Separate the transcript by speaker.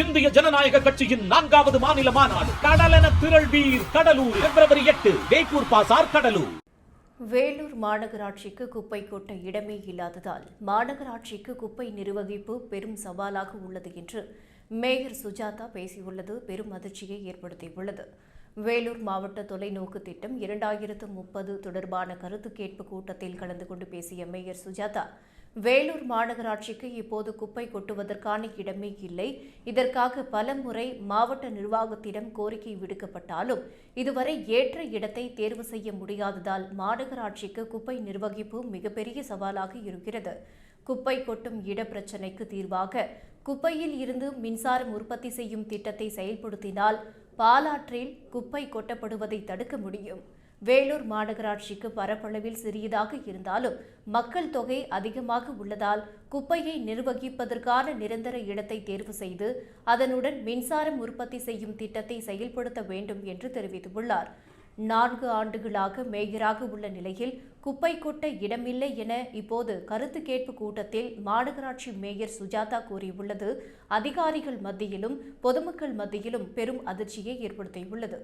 Speaker 1: இந்திய ஜனநாயக கட்சியின் 4வது மாநில மாநாடு கடலென திரள்வீர் கடலூர் பிப்ரவரி 8 வேப்பூர் பாசார் கடலூர்.
Speaker 2: வேலூர் மாநகராட்சிக்கு குப்பை கொட்ட இடமே இல்லாததால் மாநகராட்சிக்கு குப்பை நிர்வகிப்பு பெரும் சவாலாக உள்ளது என்று மேயர் சுஜாதா பேசியுள்ளது பெரும் அதிர்ச்சியை ஏற்படுத்தியுள்ளது. வேலூர் மாவட்ட தொலைநோக்கு திட்டம் 2030 தொடர்பான கருத்து கேட்பு கூட்டத்தில் கலந்து கொண்டு பேசிய மேயர் சுஜாதா, வேலூர் மாநகராட்சிக்கு இப்போது குப்பை கொட்டுவதற்கான இடமே இல்லை. இதற்காக பலமுறை மாவட்ட நிர்வாகத்திடம் கோரிக்கை விடுக்கப்பட்டாலும் இதுவரை ஏற்ற இடத்தை தேர்வு செய்ய முடியாததால் மாநகராட்சிக்கு குப்பை நிர்வகிப்பு மிகப்பெரிய சவாலாக இருக்கிறது. குப்பை கொட்டும் இட பிரச்சினைக்கு தீர்வாக குப்பையில் இருந்து மின்சாரம் உற்பத்தி செய்யும் திட்டத்தை செயல்படுத்தினால் பாலாற்றில் குப்பை கொட்டப்படுவதை தடுக்க முடியும். வேலூர் மாநகராட்சிக்கு பரப்பளவில் சிறியதாக இருந்தாலும் மக்கள் தொகை அதிகமாக உள்ளதால் குப்பையை நிர்வகிப்பதற்கான நிரந்தர இடத்தை தேர்வு செய்து அதனுடன் மின்சாரம் உற்பத்தி செய்யும் திட்டத்தை செயல்படுத்த வேண்டும் என்று தெரிவித்துள்ளார். 4 ஆண்டுகளாக மேயராக உள்ள நிலையில் குப்பை கொட்ட இடமில்லை என இப்போது கருத்து கேட்பு கூட்டத்தில் மாநகராட்சி மேயர் சுஜாதா கூறியுள்ளது அதிகாரிகள் மத்தியிலும் பொதுமக்கள் மத்தியிலும் பெரும் அதிர்ச்சியை ஏற்படுத்தியுள்ளது.